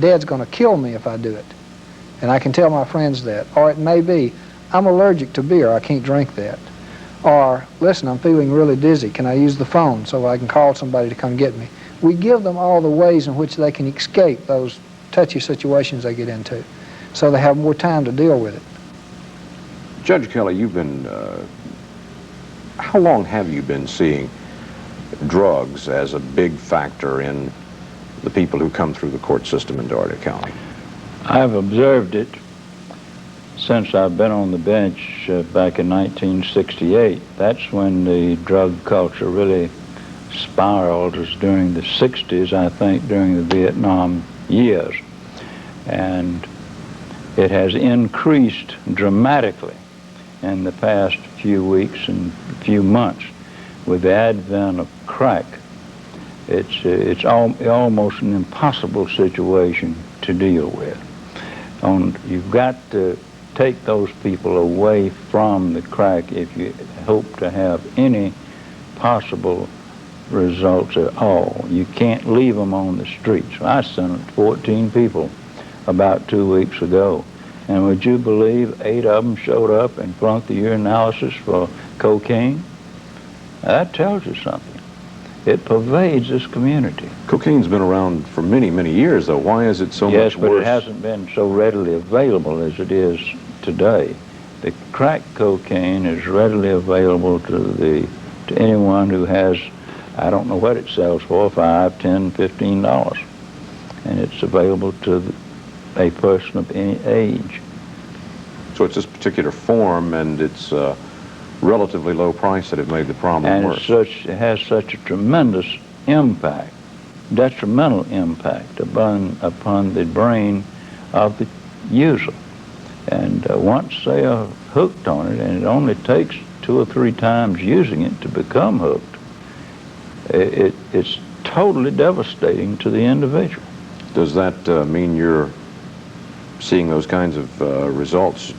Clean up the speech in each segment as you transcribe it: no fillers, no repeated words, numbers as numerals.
Dad's going to kill me if I do it. And I can tell my friends that. Or it may be, I'm allergic to beer, I can't drink that. Or, listen, I'm feeling really dizzy, can I use the phone so I can call somebody to come get me? We give them all the ways in which they can escape those touchy situations they get into, so they have more time to deal with it. Judge Kelley, you've been, how long have you been seeing drugs as a big factor in the people who come through the court system in Dougherty County? I've observed it since I've been on the bench back in 1968. That's when the drug culture really spiraled. It was during the 60s, I think, during the Vietnam years. And it has increased dramatically in the past few weeks and few months with the advent of crack. It's almost an impossible situation to deal with. You've got to take those people away from the crack if you hope to have any possible results at all. You can't leave them on the streets. I sentenced 14 people about 2 weeks ago, and would you believe 8 of them showed up and flunked the urinalysis for cocaine? That tells you something. It pervades this community. Cocaine's been around for many, many years, though. Why is it so much worse? Yes, but it hasn't been so readily available as it is today. The crack cocaine is readily available to anyone who has, I don't know what it sells for, $5, $10, $15. And it's available to a person of any age. So it's this particular form, and it's relatively low price that have made the problem worse. And it has such a tremendous impact, detrimental impact upon the brain of the user. And once they are hooked on it, and it only takes 2 or 3 times using it to become hooked, it's totally devastating to the individual. Does that mean you're seeing those kinds of results?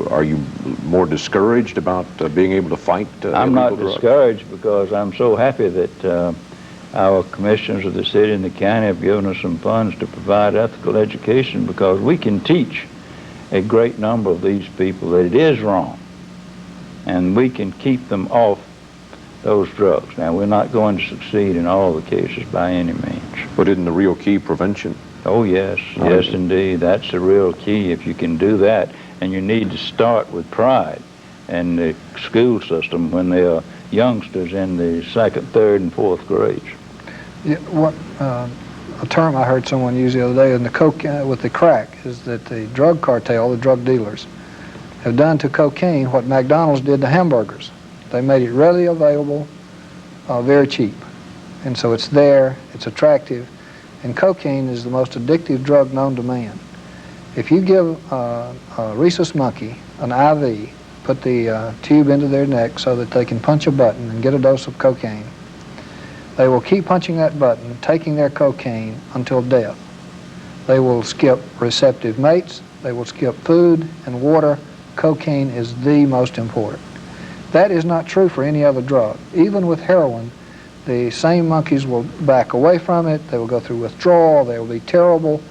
Are you more discouraged about being able to fight I'm not illegal drugs? discouraged, because I'm so happy that our commissioners of the city and the county have given us some funds to provide ethical education, because we can teach a great number of these people that it is wrong, and we can keep them off those drugs. Now, we're not going to succeed in all the cases by any means. But isn't the real key prevention? Oh, yes. Yes, indeed. That's the real key, if you can do that. And you need to start with pride in the school system when they are youngsters in the 2nd, 3rd, and 4th grades. Yeah, a term I heard someone use the other day in the with the crack is that the drug cartel, the drug dealers, have done to cocaine what McDonald's did to hamburgers. They made it readily available, very cheap. And so it's there, it's attractive, and cocaine is the most addictive drug known to man. If you give a rhesus monkey an IV, put the tube into their neck so that they can punch a button and get a dose of cocaine, they will keep punching that button, taking their cocaine until death. They will skip receptive mates, they will skip food and water. Cocaine is the most important. That is not true for any other drug. Even with heroin, the same monkeys will back away from it, they will go through withdrawal, they will be terrible,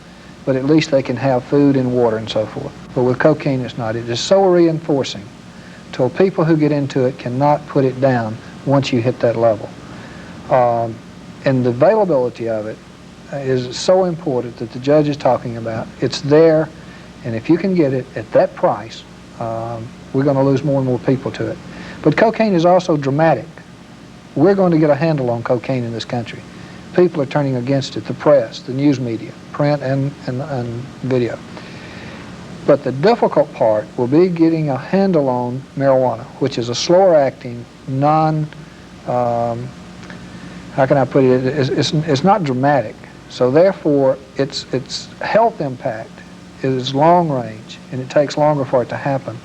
but at least they can have food and water and so forth. But with cocaine, it's not. It is so reinforcing till people who get into it cannot put it down once you hit that level. And the availability of it is so important that the judge is talking about. It's there, and if you can get it at that price, we're going to lose more and more people to it. But cocaine is also dramatic. We're going to get a handle on cocaine in this country. People are turning against it, the press, the news media, print and video. But the difficult part will be getting a handle on marijuana, which is a slower acting, how can I put it, it's not dramatic. So therefore, its health impact is long range, and it takes longer for it to happen.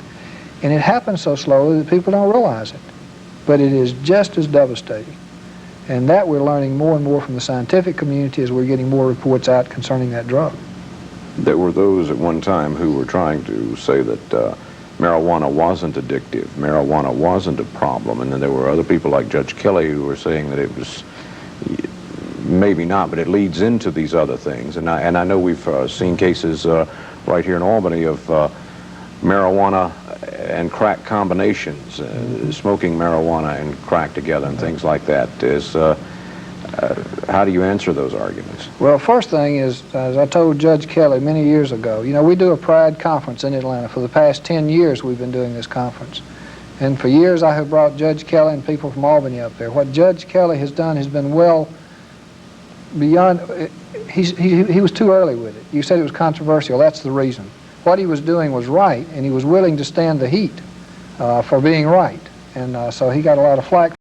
And it happens so slowly that people don't realize it. But it is just as devastating. And that we're learning more and more from the scientific community as we're getting more reports out concerning that drug. There were those at one time who were trying to say that marijuana wasn't addictive, marijuana wasn't a problem, and then there were other people like Judge Kelley who were saying that it maybe not, but it leads into these other things. And I know we've seen cases right here in Albany of marijuana and crack combinations, smoking marijuana and crack together and things like that. How do you answer those arguments? Well, first thing is, as I told Judge Kelley many years ago, you know, we do a Pride conference in Atlanta. For the past 10 years we've been doing this conference. And for years I have brought Judge Kelley and people from Albany up there. What Judge Kelley has done has been well beyond, he was too early with it. You said it was controversial, that's the reason. What he was doing was right, and he was willing to stand the heat for being right. And so he got a lot of flack